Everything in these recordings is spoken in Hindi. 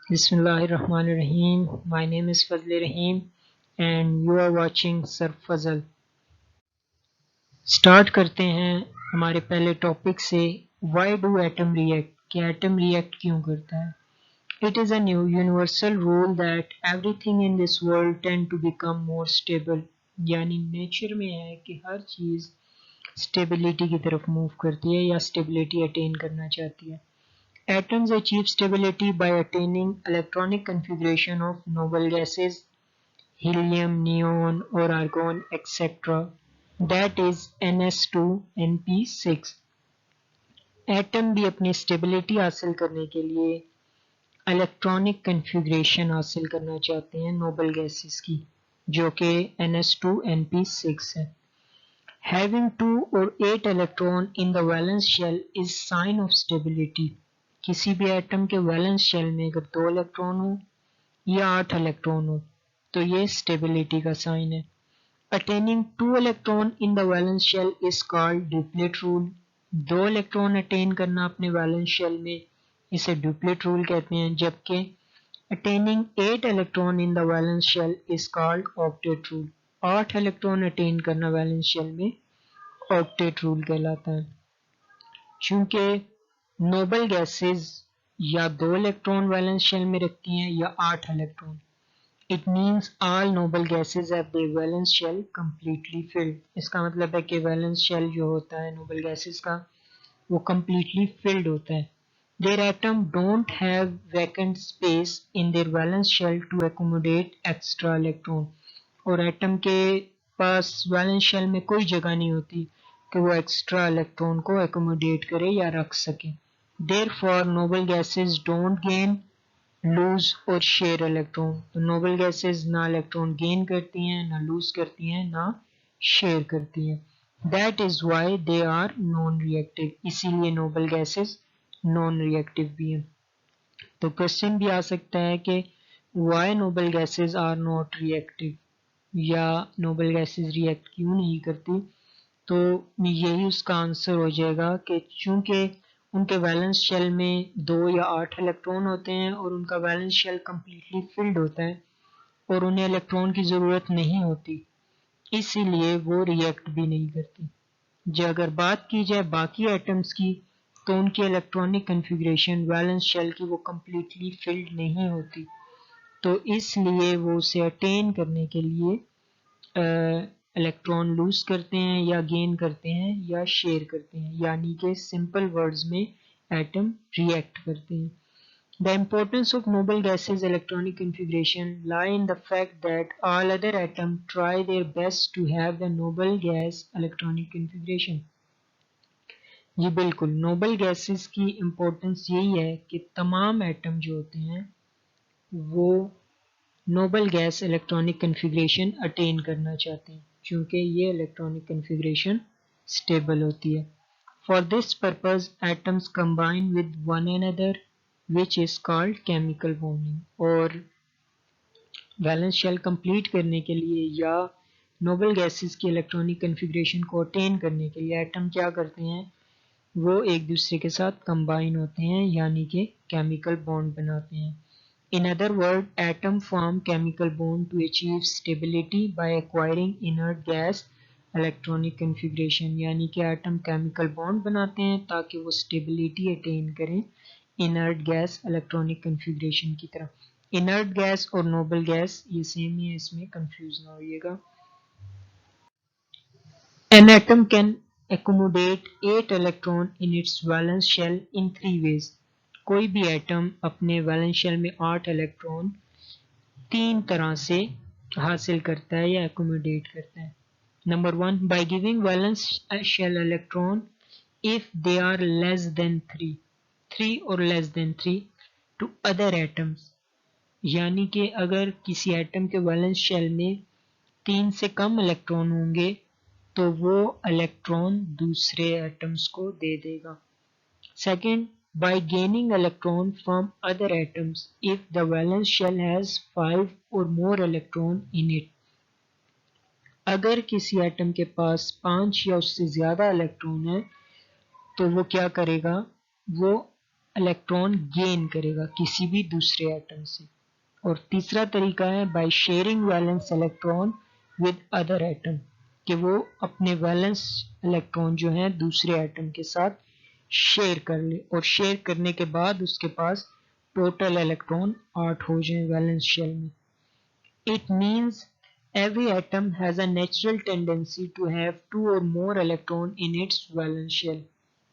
Bismillahirrahmanirrahim. My name is Fazle Rahim and you are watching Surf Fazal. Start करते हैं हमारे पहले टॉपिक से Why do atom react? कि एटम रिएक्ट क्यों करता है? It is a new universal rule that everything in this world tend to become more stable. यानी नेचर में है कि हर चीज़ स्टेबिलिटी की तरफ मूव करती है या स्टेबिलिटी अटेन करना चाहती है. Atoms achieve stability by attaining electronic configuration of noble gases, helium, neon or argon, etc. That is NS2 NP6. Atom भी अपनी स्टेबिलिटी हासिल करने के लिए इलेक्ट्रॉनिक कन्फिग्रेशन हासिल करना चाहते हैं नोबल गैसेस की, जो कि NS2 NP6 है. Having 2 or 8 electron in the valence shell is sign of stability. किसी भी एटम के वैलेंस शेल में अगर 2 इलेक्ट्रॉन हो या 8 इलेक्ट्रॉन हो तो ये स्टेबिलिटी का साइन है. Attaining 2 electron in the valence shell is called duplet rule. 2 electron attain करना अपने वैलेंस शेल में इसे डुप्लेट रूल कहते हैं, जबकि attaining 8 electron in the valence shell is called octet rule. 8 electron attain करना वैलेंस शेल में ऑक्टेट रूल कहलाता है. चूंकि नोबल गैसेस या 2 इलेक्ट्रॉन वैलेंस शेल में रखती हैं या 8 electron, it means all noble gases have their valence shell completely filled. इसका मतलब है कि वैलेंस शेल जो होता है नोबल गैसेस का वो कंप्लीटली फिल्ड होता है. Their atom don't have vacant space in their valence shell to accommodate extra electron. और एटम के पास वैलेंस शेल में कोई जगह नहीं होती कि वो एक्स्ट्रा इलेक्ट्रॉन को एकोमोडेट करे या रख सके. Therefore noble gases don't gain, lose और शेयर इलेक्ट्रॉन. तो नोबल गैसेस ना इलेक्ट्रॉन गेन करती हैं, ना लूज करती हैं, ना शेयर करती हैं. That is why they are non reactive. इसीलिए नोबल गैसेस नॉन रिएक्टिव भी हैं. तो क्वेश्चन भी आ सकता है कि why noble gases are not reactive, या नोबल गैसेस रिएक्ट क्यों नहीं करती. तो यही उसका आंसर हो जाएगा कि चूंकि उनके वैलेंस शेल में 2 या 8 इलेक्ट्रॉन होते हैं और उनका वैलेंस शेल कम्प्लीटली फिल्ड होता है और उन्हें इलेक्ट्रॉन की ज़रूरत नहीं होती, इसीलिए वो रिएक्ट भी नहीं करती. जो अगर बात की जाए बाकी एटम्स की तो उनकी इलेक्ट्रॉनिक कन्फिग्रेशन वैलेंस शेल की वो कम्प्लीटली फिल्ड नहीं होती, तो इसलिए वो उसे अटेन करने के लिए इलेक्ट्रॉन लूज करते हैं या गेन करते हैं या शेयर करते हैं, यानी कि सिंपल वर्ड्स में एटम रिएक्ट करते हैं. The importance of noble gases electronic configuration lie in the fact that all other atoms try their best to have the noble gas electronic configuration. जी बिल्कुल, नोबल गैसेस की इम्पोर्टेंस यही है कि तमाम एटम जो होते हैं वो Nobel gas electronic configuration attain करना चाहते हैं, क्योंकि ये इलेक्ट्रॉनिक कन्फिग्रेशन स्टेबल होती है. For this purpose atoms combine with one another which is called chemical bonding. और वैलेंस शेल कंप्लीट करने के लिए या नोबल गैसेस की इलेक्ट्रॉनिक कन्फिग्रेशन को अटेन करने के लिए एटम क्या करते हैं, वो एक दूसरे के साथ कंबाइन होते हैं, यानी कि केमिकल बॉन्ड बनाते हैं. In other words, atoms form chemical bond to achieve stability by acquiring inert gas electronic configuration. यानी कि एटम केमिकल बॉन्ड बनाते हैं ताकि वो स्टेबिलिटी अटेन करें इनर्ट गैस इलेक्ट्रॉनिक कन्फिग्रेशन की तरफ. इनर्ट गैस और नोबल गैस ये सेम ही है, इसमें कंफ्यूज ना होइएगा. An atom can accommodate 8 electrons in its valence shell in 3 ways. कोई भी एटम अपने वैलेंस शेल में 8 इलेक्ट्रॉन 3 तरह से हासिल करता है या एकोमोडेट करता है. Number 1, by giving valence shell electron if they are less than 3 और less than 3 to other atoms. यानी कि अगर किसी एटम के वैलेंस शेल में 3 से कम इलेक्ट्रॉन होंगे तो वो इलेक्ट्रॉन दूसरे एटम्स को दे देगा. Second, by gaining electron from other atoms if the valence shell has 5 or more electron in it. अगर किसी एटम के पास 5 या उससे ज़्यादा इलेक्ट्रॉन है तो वो क्या करेगा, वो इलेक्ट्रॉन गेन करेगा किसी भी दूसरे एटम से। और तीसरा तरीका है by sharing valence electron with other atom, कि वो अपने वैलेंस इलेक्ट्रॉन जो हैं दूसरे एटम के साथ शेयर कर ले, और शेयर करने के बाद उसके पास टोटल इलेक्ट्रॉन 8 हो जाए वैलेंस शेल में। It means every atom has a natural tendency to have 2 or more electron in its valence shell।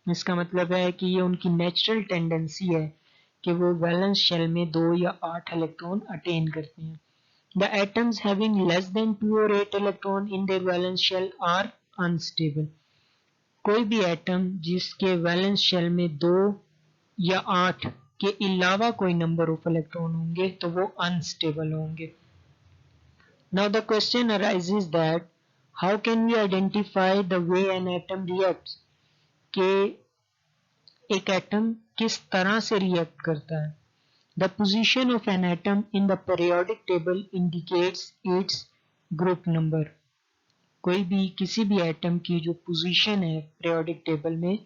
इसका मतलब है कि ये उनकी नेचुरल टेंडेंसी है कि वो वैलेंस शेल में 2 या 8 इलेक्ट्रॉन अटेन करते हैं। The atoms having less than 2 or 8 electron in their valence shell are unstable। कोई भी एटम जिसके वैलेंस शेल में 2 या 8 के अलावा कोई नंबर ऑफ इलेक्ट्रॉन होंगे तो वो अनस्टेबल होंगे। Now the question arises that how can we identify the way an atom reacts, कि एक एटम किस तरह से रिएक्ट करता है। The position of an atom in the periodic table indicates its group number। कोई भी किसी भी एटम की जो पोजीशन है पीरियोडिक टेबल में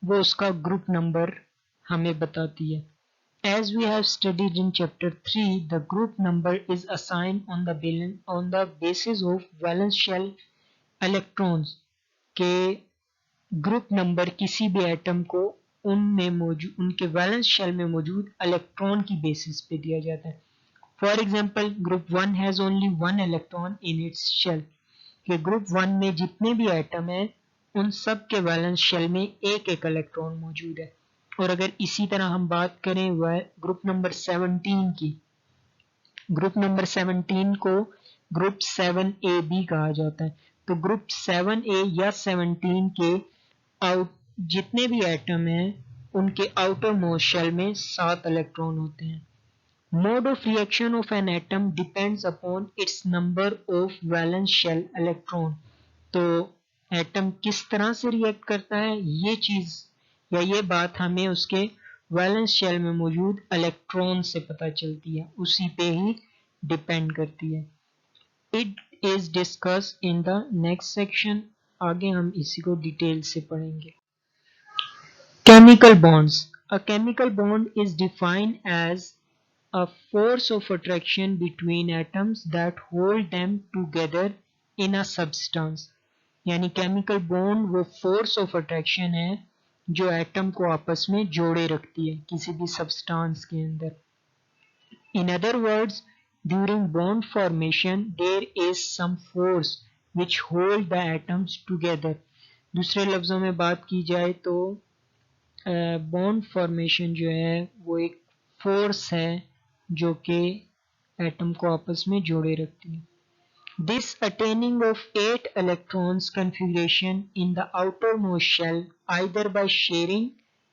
वो उसका ग्रुप नंबर हमें बताती है। As we have studied in chapter 3, the group number is assigned on the basis of valence shell electrons, के ग्रुप नंबर किसी भी एटम को उनमें मौजूद उनके वैलेंस शेल में मौजूद इलेक्ट्रॉन की बेसिस पे दिया जाता है। For example group 1 has only 1 electron in its shell, कि ग्रुप 1 में जितने भी एटम हैं उन सब के वैलेंस शेल में एक एक इलेक्ट्रॉन मौजूद है। और अगर इसी तरह हम बात करें वह ग्रुप नंबर 17 की, ग्रुप नंबर 17 को ग्रुप 7A भी कहा जाता है। तो ग्रुप 7A या 17 के जितने भी एटम हैं उनके आउटर मोस्ट शेल में 7 इलेक्ट्रॉन होते हैं। Mode of reaction of an atom depends upon its number of valence shell electron। तो एटम किस तरह से रिएक्ट करता है ये चीज या ये बात हमें उसके वैलेंस शेल में मौजूद इलेक्ट्रॉन से पता चलती है, उसी पे ही डिपेंड करती है। It is discuss in the next section. आगे हम इसी को डिटेल से पढ़ेंगे। Chemical bonds. A chemical bond is defined as a force of attraction between atoms that hold them together in a substance। यानी केमिकल बॉन्ड वो फोर्स ऑफ अट्रैक्शन है जो एटम को आपस में जोड़े रखती है किसी भी सब्सटेंस के अंदर। In other words during bond formation there is some force which hold the atoms together. दूसरे लफ्जों में बात की जाए तो बॉन्ड फॉर्मेशन जो है वो एक फोर्स है जो कि एटम को आपस में जोड़े रखती है। This attaining of 8 electrons configuration in the outermost shell either by sharing,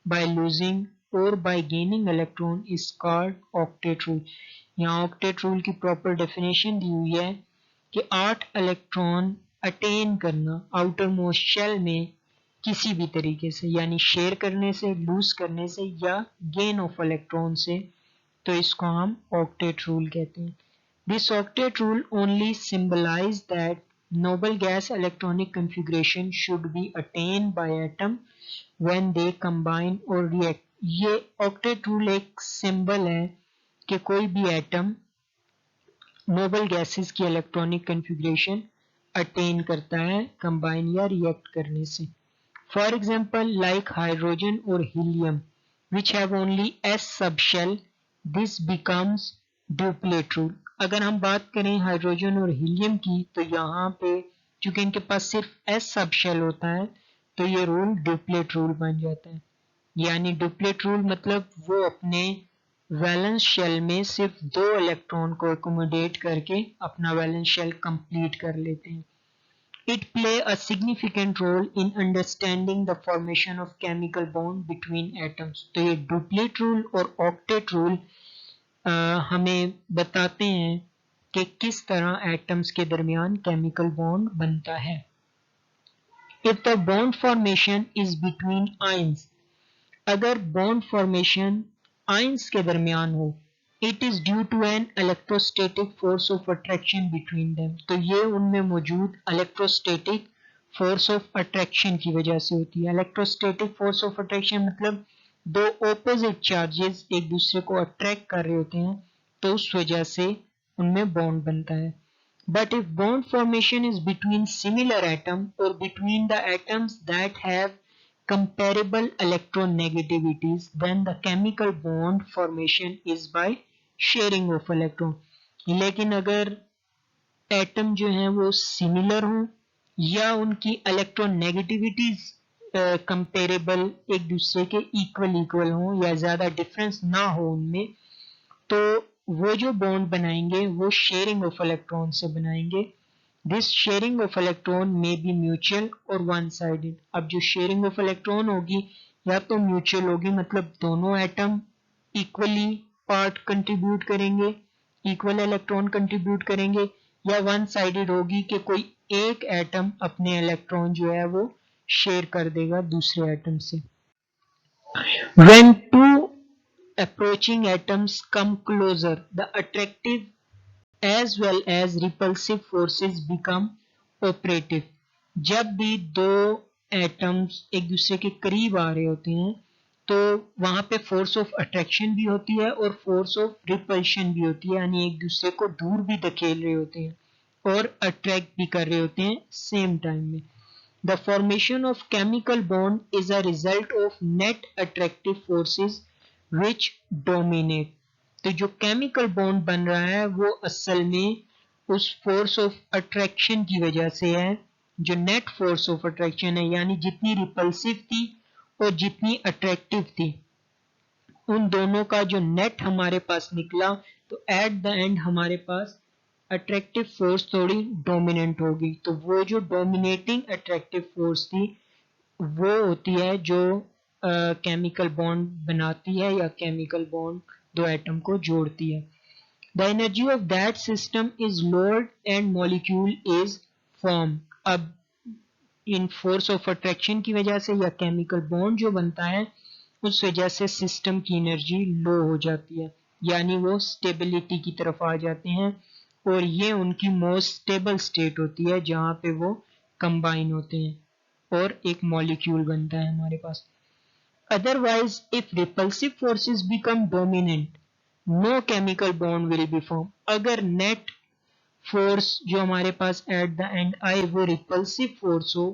by losing or by gaining electron is called octet rule। यहाँ octet rule की proper definition दी हुई है कि 8 इलेक्ट्रॉन अटेन करना outermost shell में किसी भी तरीके से, यानी शेयर करने से, लूज करने से या गेन ऑफ इलेक्ट्रॉन से, तो इसको हम ऑक्टेट रूल कहते हैं। This octet rule only symbolize that noble gas electronic configuration should be attain by atom when they combine और रिएक्ट। ये ऑक्टेट रूल एक सिंबल है कि कोई भी एटम नोबल गैसेस की इलेक्ट्रॉनिक कन्फिग्रेशन अटेन करता है कंबाइन या रिएक्ट करने से। फॉर एग्जाम्पल लाइक हाइड्रोजन और helium which have only s subshell, this becomes duplet rule. अगर हम बात करें हाइड्रोजन और हीलियम की तो यहाँ पे चूंकि इनके पास सिर्फ एस सब शेल होता है तो ये रूल ड्यूप्लेट रूल बन जाता है। यानी ड्यूप्लेट रूल मतलब वो अपने वैलेंस शेल में सिर्फ 2 इलेक्ट्रॉन को एकोमोडेट करके अपना वैलेंस शेल कंप्लीट कर लेते हैं। It play a significant role in understanding the formation of chemical bond between atoms। तो ये डुप्लेट रूल और ऑक्टेट रूल हमें बताते हैं कि किस तरह एटम्स के दरमियान केमिकल बॉन्ड बनता है। If the bond formation is between ions, अगर बॉन्ड फॉर्मेशन आयंस के दरमियान हो, it is due to an electrostatic force of attraction between them. तो ये उनमें मौजूद इलेक्ट्रोस्टैटिक फोर्स ऑफ अट्रैक्शन की वजह से होती है। इलेक्ट्रोस्टैटिक फोर्स ऑफ अट्रैक्शन मतलब दो ऑपोजिट चार्जेस एक दूसरे को अट्रैक्ट कर रहे होते हैं तो उस वजह से उनमें बॉन्ड बनता है. But if bond formation is between similar atom or between the atoms that have comparable electron negativities, then the chemical bond formation is by sharing of electron. लेकिन अगर एटम जो हैं वो सिमिलर हों या उनकी इलेक्ट्रॉन नेगेटिविटीज कंपेरेबल एक दूसरे के इक्वल हों या ज़्यादा डिफरेंस ना हो उनमें, तो वो जो बॉन्ड बनाएंगे वो शेयरिंग ऑफ इलेक्ट्रॉन से बनाएंगे. This sharing of electron may be mutual और वन साइडेड. अब जो शेयरिंग ऑफ इलेक्ट्रॉन होगी या तो म्यूचुअल होगी, मतलब दोनों एटम इक्वली पार्ट कंट्रीब्यूट करेंगे, इक्वल इलेक्ट्रॉन कंट्रीब्यूट करेंगे, या वन साइडेड होगी कि कोई एक एटम अपने इलेक्ट्रॉन जो है वो शेयर कर देगा दूसरे एटम से. When two approaching atoms come closer, the attractive as well as repulsive forces become operative. जब भी दो एटम्स एक दूसरे के करीब आ रहे होते हैं तो वहां पे फोर्स ऑफ अट्रैक्शन भी होती है और फोर्स ऑफ रिपल्शन भी होती है, यानी एक दूसरे को दूर भी धकेल रहे होते हैं और अट्रैक्ट भी कर रहे होते हैं सेम टाइम में. The formation of chemical bond is a result of net attractive forces which dominate. तो जो केमिकल बॉन्ड बन रहा है वो असल में उस फोर्स ऑफ अट्रैक्शन की वजह से है, जो नेट फोर्स ऑफ अट्रैक्शन है, यानी जितनी रिपल्सिव थी और जितनी अट्रैक्टिव थी उन दोनों का जो नेट हमारे पास निकला, तो एट द एंड हमारे पास अट्रैक्टिव फोर्स थोड़ी डोमिनेंट होगी. तो वो जो डोमिनेटिंग अट्रैक्टिव फोर्स थी वो होती है जो केमिकल बॉन्ड बनाती है या केमिकल बॉन्ड दो एटम को जोड़ती है. The energy of that system is lowered and molecule is form. अब इन फोर्स ऑफ अट्रैक्शन की वजह से या केमिकल बॉन्ड जो बनता है उस वजह से सिस्टम की एनर्जी लो हो जाती है, यानी वो स्टेबिलिटी की तरफ आ जाते हैं और ये उनकी मोस्ट स्टेबल स्टेट होती है जहाँ पे वो कंबाइन होते हैं और एक मॉलिक्यूल बनता है हमारे पास. Otherwise, if repulsive forces become dominant, no chemical bond will be formed. अगर net force जो हमारे पास at the end आए वो repulsive force हो,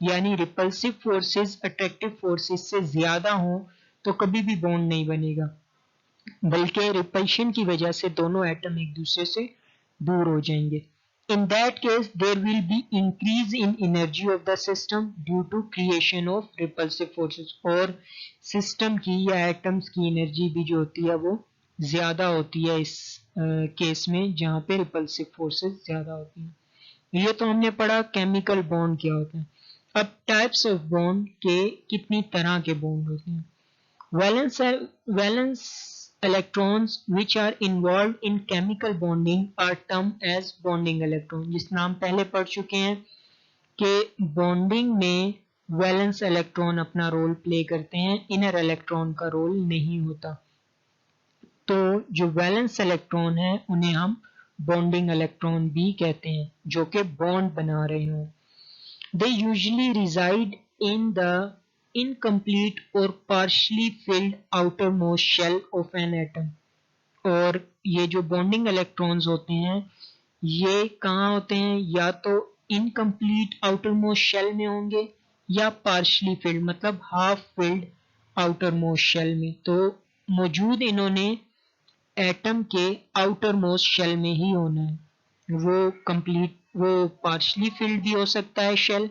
यानी repulsive forces attractive forces से ज्यादा हो, तो कभी भी bond नहीं बनेगा, बल्कि repulsion की वजह से दोनों एटम एक दूसरे से दूर हो जाएंगे. In that case, there will be increase in energy of the system due to creation of repulsive forces. और सिस्टम की या एटम्स की एनर्जी भी जो होती है वो ज्यादा होती है इस केस में जहाँ पे रिपल्सिव फोर्सेस ज्यादा होती हैं. ये तो हमने पढ़ा केमिकल बॉन्ड क्या होता है. अब टाइप्स ऑफ बॉन्ड के कितनी तरह के बॉन्ड होते हैं. Valence electrons which are involved in chemical bonding are termed as bonding electron. जिसमें हम पहले पढ़ चुके हैं कि बॉन्डिंग में वैलेंस इलेक्ट्रॉन अपना रोल प्ले करते हैं, इनर इलेक्ट्रॉन का रोल नहीं होता. तो जो वैलेंस इलेक्ट्रॉन है उन्हें हम बॉन्डिंग इलेक्ट्रॉन भी कहते हैं जो कि बॉन्ड बना रहे हों. They usually reside in the incomplete or partially filled outermost shell of an atom. और ये जो बॉन्डिंग इलेक्ट्रॉन्स होते हैं ये कहाँ होते हैं, या तो इनकम्प्लीट आउटरमोस्ट शेल में होंगे या पार्शली फिल्ड मतलब हाफ फिल्ड आउटरमोस्ट शेल में. तो मौजूद इन्होंने एटम के आउटरमोस्ट शेल में ही होना है. वो पार्शली फिल्ड भी हो सकता है शेल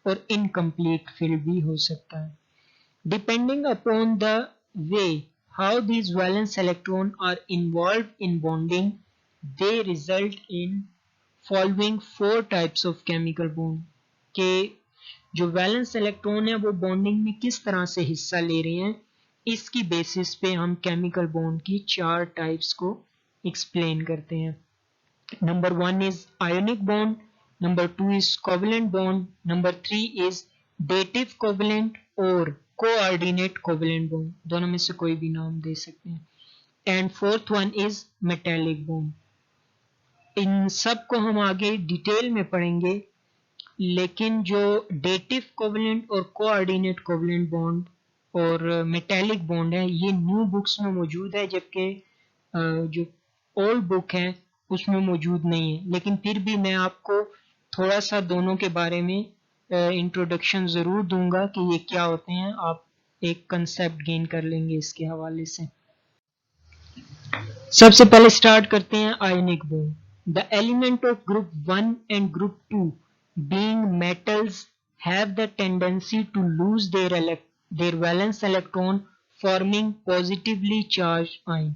और इनकम्प्लीट फिल्ड भी हो सकता है. Depending upon the way how these valence electrons are involved in bonding, they result in following 4 types of chemical bond. के जो वैलेंस इलेक्ट्रॉन है वो बॉन्डिंग में किस तरह से हिस्सा ले रहे हैं, इसकी बेसिस पे हम केमिकल बॉन्ड की 4 टाइप्स को एक्सप्लेन करते हैं. Number 1 is ionic bond, number 2 is covalent bond, number 3 is dative covalent और coordinate covalent bond. दोनों में से कोई भी नाम दे सकते हैं. And fourth one is metallic bond. इन सब को हम आगे डिटेल में पढ़ेंगे, लेकिन जो dative covalent और coordinate covalent bond और मेटेलिक बॉन्ड है, ये न्यू बुक्स में मौजूद है, जबकि जो ओल्ड बुक है उसमें मौजूद नहीं है। लेकिन फिर भी मैं आपको थोड़ा सा दोनों के बारे में इंट्रोडक्शन ज़रूर दूंगा कि ये क्या होते हैं, आप एक कंसेप्ट गेन कर लेंगे इसके हवाले से। सबसे पहले स्टार्ट करते हैं ionic bond. The element of group 1 and group 2 being metals have the tendency to lose their valence electron forming positively charge ion.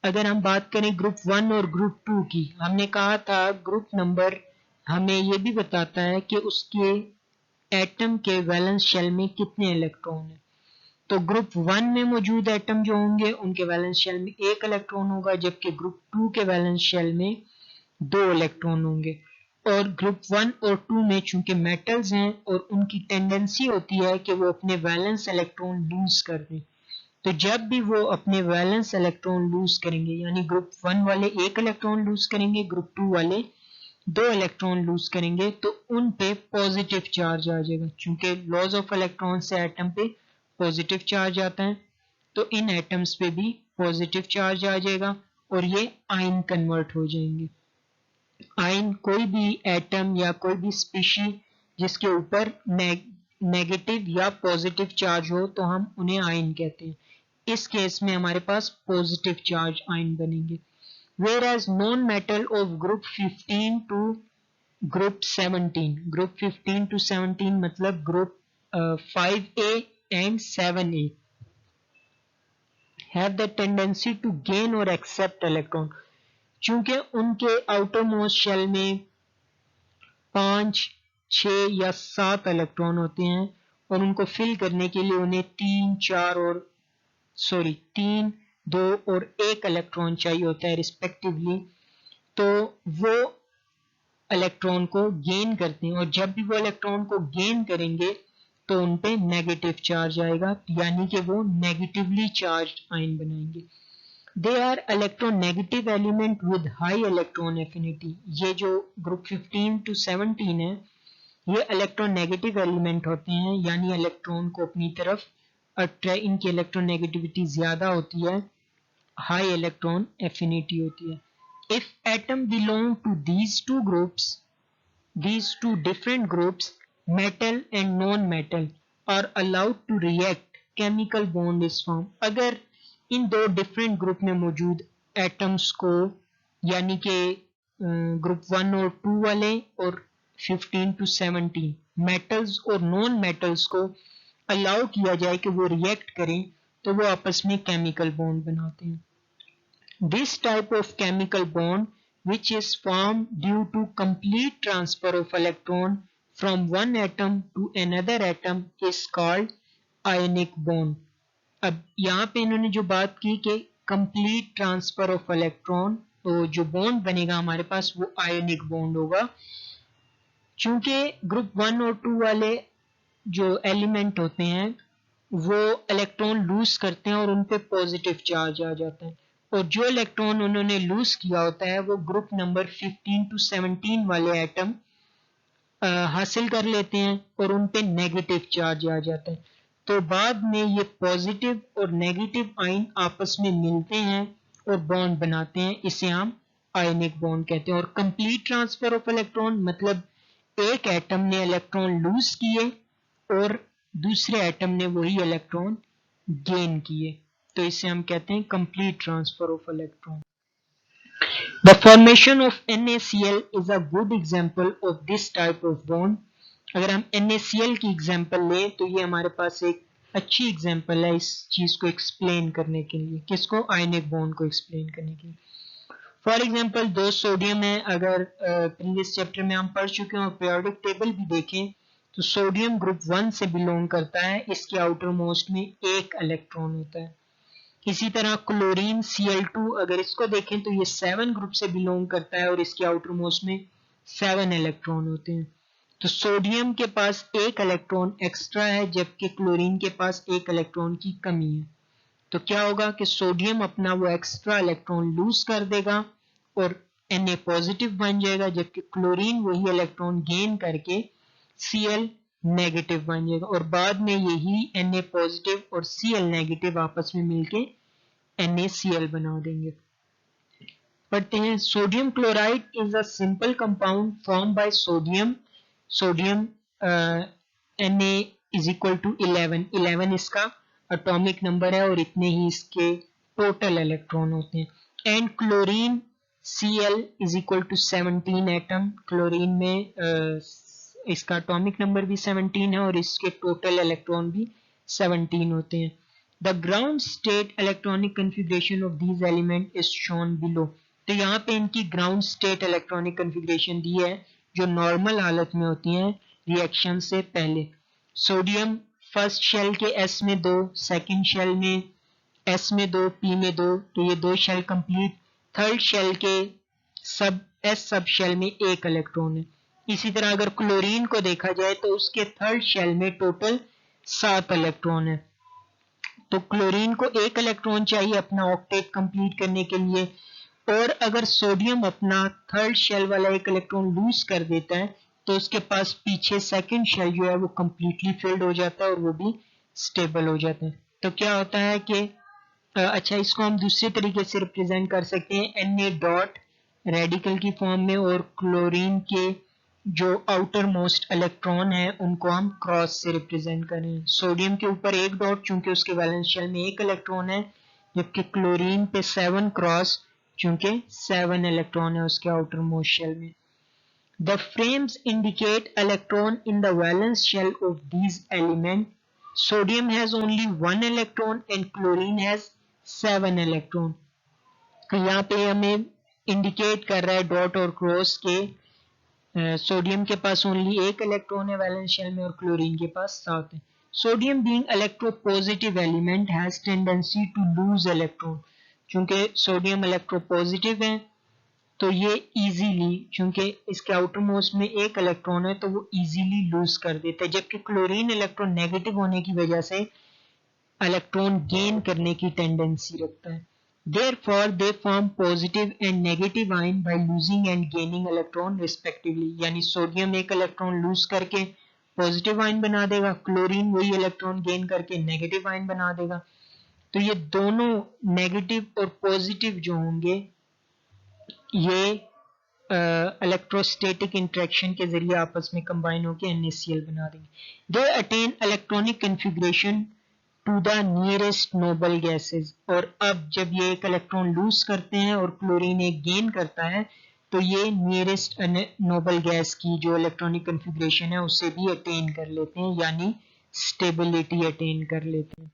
अगर हम बात करें ग्रुप 1 और ग्रुप 2 की, हमने कहा था ग्रुप नंबर हमें ये भी बताता है कि उसके एटम के वैलेंस शेल में कितने इलेक्ट्रॉन हैं। तो ग्रुप 1 में मौजूद एटम जो होंगे उनके वैलेंस शेल में 1 इलेक्ट्रॉन होगा, जबकि ग्रुप 2 के वैलेंस शेल में 2 इलेक्ट्रॉन होंगे। और ग्रुप 1 और 2 में चूंकि मेटल्स हैं और उनकी टेंडेंसी होती है कि वो अपने वैलेंस इलेक्ट्रॉन लूज कर दें, तो जब भी वो अपने वैलेंस इलेक्ट्रॉन लूज करेंगे, यानी ग्रुप 1 वाले 1 इलेक्ट्रॉन लूज करेंगे, ग्रुप 2 वाले 2 इलेक्ट्रॉन लूज करेंगे, तो उन पे पॉजिटिव चार्ज आ जाएगा। चूंकि लॉज ऑफ इलेक्ट्रॉन से एटम पे पॉजिटिव चार्ज आता है, तो इन एटम्स पे भी पॉजिटिव चार्ज आ जाएगा और ये आयन कन्वर्ट हो जाएंगे। आयन कोई भी एटम या कोई भी स्पीशी जिसके ऊपर नेगेटिव या पॉजिटिव चार्ज हो तो हम उन्हें आयन कहते हैं। इस केस में हमारे पास पॉजिटिव चार्ज आयन बनेंगे। Whereas non-metal of group 15 to group 17, group 15 to 17 मतलब group 5A and 7A have the tendency to gain or accept electron। चूंकि उनके आउटर मोस्ट शेल में 5, 6 या 7 इलेक्ट्रॉन होते हैं और उनको फिल करने के लिए उन्हें 3, 2 और 1 इलेक्ट्रॉन चाहिए होता है रिस्पेक्टिवली, तो वो इलेक्ट्रॉन को गेन करते हैं। और जब भी वो इलेक्ट्रॉन को गेन करेंगे तो उन पे नेगेटिव चार्ज आएगा, यानी कि वो नेगेटिवली चार्ज्ड आयन बनाएंगे। They are electronegative element with high electron affinity. ये जो ग्रुप 15 to 17 है, ये इलेक्ट्रोनेगेटिव एलिमेंट होते हैं, यानी इलेक्ट्रॉन को अपनी तरफ इनकी इलेक्ट्रोनेगेटिविटी ज्यादा होती है, हाई इलेक्ट्रॉन एफिनिटी होती है। If atom belong to these two different groups, metal and non-metal, are allowed to react, chemical bond is formed। अगर इन दो डिफरेंट ग्रुप में मौजूद एटम्स को, यानी कि ग्रुप 1 और 2 वाले और 15 to 17 मेटल्स और नॉन मेटल्स को अलाउ किया जाए कि वो रिएक्ट करें, तो वो आपस में केमिकल बॉन्ड बनाते हैं। This type of chemical bond, which is formed due to complete transfer of electron from one atom to another atom, is called ionic bond। अब यहाँ पे इन्होंने जो बात की कि complete transfer of electron, तो जो बॉन्ड बनेगा हमारे पास वो आयोनिक बॉन्ड होगा। चूंकि ग्रुप 1 और 2 वाले जो एलिमेंट होते हैं वो इलेक्ट्रॉन लूज करते हैं और उन पे पॉजिटिव चार्ज आ जाता है, और जो इलेक्ट्रॉन उन्होंने लूज किया होता है वो ग्रुप नंबर 15 to 17 वाले एटम हासिल कर लेते हैं और उन पे नेगेटिव चार्ज आ जाता है। तो बाद में ये पॉजिटिव और नेगेटिव आयन आपस में मिलते हैं और बॉन्ड बनाते हैं, इसे हम आयनिक बॉन्ड कहते हैं। और कंप्लीट ट्रांसफर ऑफ इलेक्ट्रॉन मतलब एक एटम ने इलेक्ट्रॉन लूज किए और दूसरे एटम ने वही इलेक्ट्रॉन गेन किए, तो इसे हम कहते हैं complete transfer of electron. The formation of NaCl is a good example of this type of bond। अगर हम NaCl की एग्जांपल लें तो ये हमारे पास एक अच्छी एग्जांपल है इस चीज को एक्सप्लेन करने के लिए। किसको? आयनिक बॉन्ड को एक्सप्लेन करने के लिए। फॉर एग्जांपल 2 सोडियम है, अगर प्रीवियस चैप्टर में हम पढ़ चुके हैं और पीरियोडिक टेबल भी देखें तो सोडियम ग्रुप 1 से बिलोंग करता है, इसके आउटर मोस्ट में 1 इलेक्ट्रॉन होता है। इसी तरह क्लोरीन Cl2 अगर इसको देखें तो ये 7 ग्रुप से बिलोंग करता है और इसके आउटर मोस्ट में 7 इलेक्ट्रॉन होते हैं। तो सोडियम के पास 1 इलेक्ट्रॉन एक्स्ट्रा है, जबकि क्लोरीन के पास 1 इलेक्ट्रॉन की कमी है। तो क्या होगा कि सोडियम अपना वो एक्स्ट्रा इलेक्ट्रॉन लूज कर देगा और Na पॉजिटिव बन जाएगा, जबकि क्लोरीन वही इलेक्ट्रॉन गेन करके Cl नेगेटिव बन जाएगा और बाद में यही Na पॉजिटिव और Cl नेगेटिव आपस में मिलके NaCl बना देंगे। पढ़ते हैं, sodium chloride is a simple compound form by sodium Na is equal to 11 इसका एटॉमिक नंबर है और इतने ही इसके टोटल इलेक्ट्रॉन होते हैं। And chlorine Cl is equal to 17 atom, chlorine में इसका एटॉमिक नंबर भी 17 है और इसके टोटल इलेक्ट्रॉन भी 17 होते हैं। The ground state electronic configuration of these element is shown below. तो यहाँ पे इनकी ग्राउंड स्टेट इलेक्ट्रॉनिक कन्फिग्रेशन दी है जो नॉर्मल हालत में होती हैं रिएक्शन से पहले। सोडियम फर्स्ट शेल के S में 2, सेकंड शेल में S में 2, P में 2, तो ये 2 शेल कंप्लीट। थर्ड शेल के S सब शेल में 1 इलेक्ट्रॉन है। इसी तरह अगर क्लोरीन को देखा जाए तो उसके थर्ड शेल में टोटल 7 इलेक्ट्रॉन है। तो क्लोरीन को 1 इलेक्ट्रॉन चाहिए अपना ऑक्टेट कंप्लीट करने के लिए, और अगर सोडियम अपना थर्ड शेल वाला 1 इलेक्ट्रॉन लूज कर देता है तो उसके पास पीछे सेकंड शेल जो है वो कंप्लीटली फिल्ड हो जाता है और वो भी स्टेबल हो जाता है। तो क्या होता है कि अच्छा, इसको हम दूसरे तरीके से रिप्रेजेंट कर सकते हैं Na डॉट रेडिकल की फॉर्म में, और क्लोरीन के जो आउटर मोस्ट इलेक्ट्रॉन है उनको हम क्रॉस से रिप्रेजेंट करें। सोडियम के ऊपर 1 डॉट चूंकि उसके वैलेंस शेल में 1 इलेक्ट्रॉन है, जबकि क्लोरीन पे 7 क्रॉस चूंकि 7 इलेक्ट्रॉन है उसके आउटर मोस्ट शेल में। The frames indicate electron in the valence shell of these elements. Sodium has only 1 electron and chlorine has 7 electron. तो यहाँ पे हमें इंडिकेट कर रहा है डॉट और क्रॉस के सोडियम के पास ओनली 1 इलेक्ट्रॉन है वैलेंस शेल में और क्लोरीन के पास 7 है। Sodium being electropositive element has tendency to lose electron. चूंकि सोडियम इलेक्ट्रोपॉजिटिव है तो ये इजीली, चूंकि इसके आउटर मोस्ट में 1 इलेक्ट्रॉन है तो वो इजीली लूज कर देता है, जबकि क्लोरीन इलेक्ट्रॉन नेगेटिव होने की वजह से इलेक्ट्रॉन गेन करने की टेंडेंसी रखता है। Therefore, they form positive and negative ion by losing and gaining electron respectively. यानी सोडियम 1 इलेक्ट्रॉन लूज करके पॉजिटिव आयन बना देगा, क्लोरीन वही इलेक्ट्रॉन गेन करके नेगेटिव आयन बना देगा। तो ये दोनों नेगेटिव और पॉजिटिव जो होंगे ये इलेक्ट्रोस्टैटिक इंटरेक्शन के जरिए आपस में कंबाइन होकर NaCl बना देंगे। They attain electronic configuration to the nearest noble gases. और अब जब ये 1 इलेक्ट्रॉन लूज करते हैं और क्लोरीन एक गेन करता है तो ये नियरेस्ट नोबल गैस की जो इलेक्ट्रॉनिक कन्फिग्रेशन है उसे भी अटेन कर लेते हैं, यानी स्टेबिलिटी अटेन कर लेते हैं।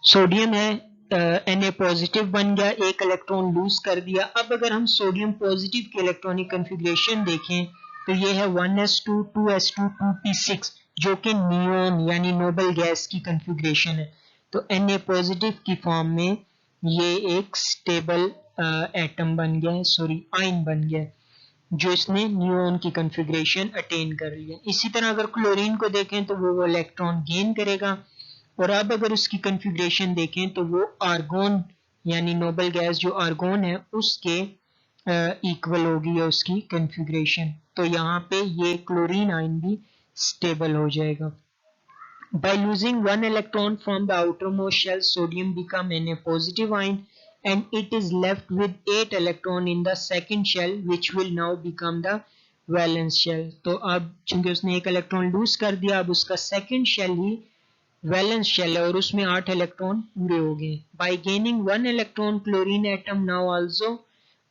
सोडियम है Na पॉजिटिव बन गया, 1 इलेक्ट्रॉन लूज कर दिया। अब अगर हम सोडियम पॉजिटिव की इलेक्ट्रॉनिक कन्फिग्रेशन देखें तो ये है 1s2 2s2 2p6 जो कि नियोन यानी नोबल गैस की कन्फिग्रेशन है। तो Na पॉजिटिव की फॉर्म में ये एक स्टेबल एटम बन गया है, सॉरी आयन बन गया है, जो इसने नियोन की कन्फिग्रेशन अटेन कर लिया। इसी तरह अगर क्लोरीन को देखें तो वो इलेक्ट्रॉन गेन करेगा, और अब अगर उसकी कन्फिग्रेशन देखें तो वो आर्गोन यानी नोबल गैस जो आर्गोन है उसके इक्वल होगी या उसकी कन्फिग्रेशन। तो यहाँ पे ये क्लोरीन आयन भी स्टेबल हो जाएगा। By losing 1 electron from the outermost shell, sodium become Na positive ion and it is left with 8 electron in the second shell which will now become the valence shell. तो अब चूंकि उसने 1 इलेक्ट्रॉन लूज कर दिया, अब उसका सेकंड शेल ही वैलेंस शेल है और उसमें 8 इलेक्ट्रॉन पूरे हो गए। Bye gaining 1 electron, chlorine atom now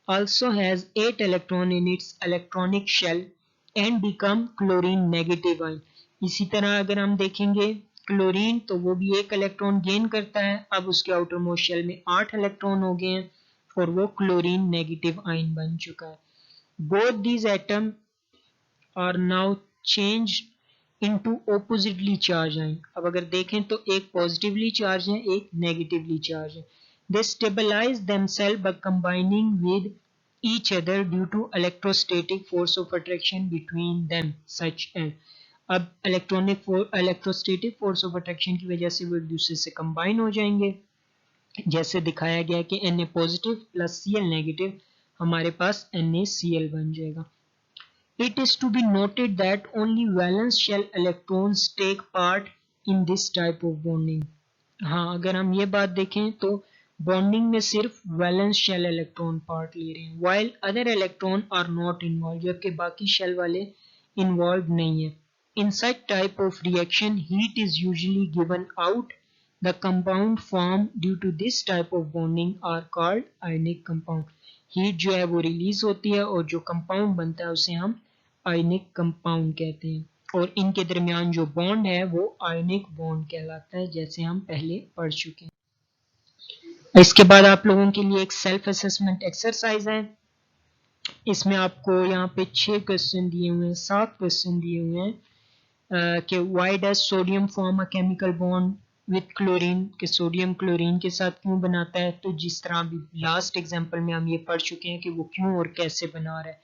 also has 8 electron in its electronic shell and become chlorine negative ion. इसी तरह अगर हम देखेंगे क्लोरीन तो वो भी 1 इलेक्ट्रॉन गेन करता है, अब उसके आउटर मोस्ट शेल में 8 इलेक्ट्रॉन हो गए हैं और वो क्लोरीन नेगेटिव आयन बन चुका है। Both these atoms are now changed into oppositely charged ion. अब अगर देखें तो एक पॉजिटिवली चार्ज है, एक नेगेटिवली चार्ज है। They stabilize themselves by combining with each other due to electrostatic force of attraction between them such as, अब इलेक्ट्रोस्टैटिक फोर्स ऑफ अट्रैक्शन की वजह से वो एक दूसरे से कंबाइन हो जाएंगे, जैसे दिखाया गया कि Na positive plus Cl negative हमारे पास NaCl बन जाएगा। It is to be noted that only valence shell electrons take part in this type of bonding. हाँ, अगर हम ये बात देखें तो बॉन्डिंग में सिर्फ वैलेंस शेल इलेक्ट्रॉन पार्ट ले रहे हैं, while other electron are not involved, जबकि बाकी शेल वाले इन्वॉल्व नहीं है. In such type of reaction, heat is usually given out. The compound formed due to this type of bonding are called ionic compound. Heat जो है वो रिलीज होती है और जो कंपाउंड बनता है उसे हम आयनिक कंपाउंड कहते हैं, और इनके दरमियान जो बॉन्ड है वो आयनिक बॉन्ड कहलाता है, जैसे हम पहले पढ़ चुके हैं. इसके बाद आप लोगों के लिए एक सेल्फ असेसमेंट एक्सरसाइज है. इसमें आपको यहाँ पे 6 क्वेश्चन दिए हुए हैं, 7 क्वेश्चन दिए हुए हैं कि why does sodium form a chemical bond with chlorine, कि सोडियम क्लोरीन के साथ क्यों बनाता है. तो जिस तरह अभी लास्ट एग्जांपल में हम ये पढ़ चुके हैं कि वो क्यों और कैसे बना रहा है.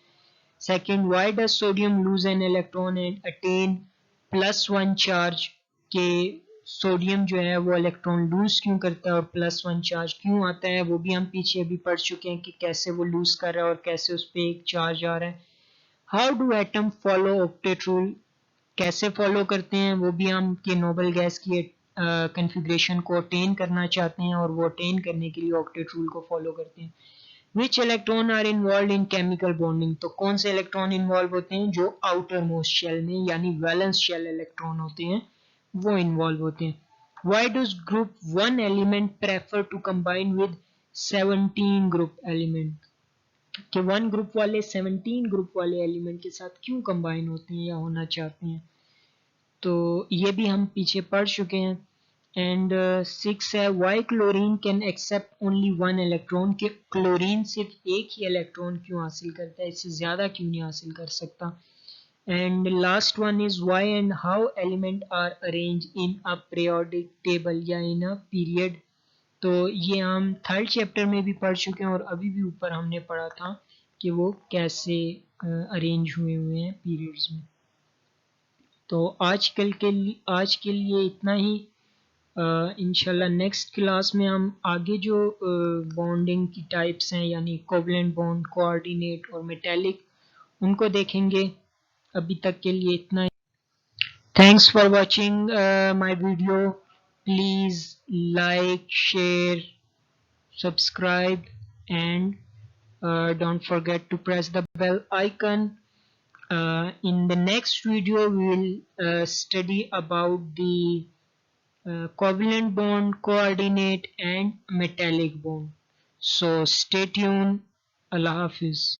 Second, why does sodium lose an electron and attain +1 charge, के सोडियम जो है वो इलेक्ट्रॉन लूज क्यों करता है और +1 चार्ज क्यों आता है, वो भी हम पीछे अभी पढ़ चुके हैं कि कैसे वो लूज कर रहा है और कैसे उस पर एक चार्ज आ रहा है. How do atom follow octet rule, कैसे फॉलो करते हैं, वो भी हम कि नोबल गैस की कन्फिग्रेशन को अटेन करना चाहते हैं और वो अटेन करने के लिए ऑक्टेट रूल को फॉलो करते हैं. Which electron are involve in chemical bonding, तो कौन से इलेक्ट्रॉन इन्वॉल्व होते हैं, जो आउटर मोस्ट शेल में यानी वैलेंस शेल इलेक्ट्रॉन होते हैं वो इन्वॉल्व होते हैं. Why does group 1 element prefer to combine with 17 group element, कि 1 ग्रुप वाले 17 ग्रुप वाले एलिमेंट के साथ क्यों कंबाइन होते हैं या होना चाहते हैं. तो ये भी हम पीछे पढ़ चुके हैं. एंड 6 है, why chlorine can accept only 1 electron, कि क्लोरीन सिर्फ एक ही इलेक्ट्रॉन क्यों हासिल करता है, इससे ज़्यादा क्यों नहीं हासिल कर सकता. And last one is why and how element are arrange in a periodic table या इन अ पीरियड. तो ये हम 3rd चैप्टर में भी पढ़ चुके हैं और अभी भी ऊपर हमने पढ़ा था कि वो कैसे अरेंज हुए हुए हैं पीरियड्स में. तो आज के लिए इतना ही. इंशाल्लाह नेक्स्ट क्लास में हम आगे जो बॉन्डिंग की टाइप्स हैं यानी कोवलेंट बॉन्ड, कोऑर्डिनेट और मेटेलिक, उनको देखेंगे. अभी तक के लिए इतना ही. Thanks for watching my video. Please like, share, subscribe and don't forget to press the bell icon. In the next video we will study about the covalent bond, coordinate and metallic bond. So stay tuned. Allah Hafiz.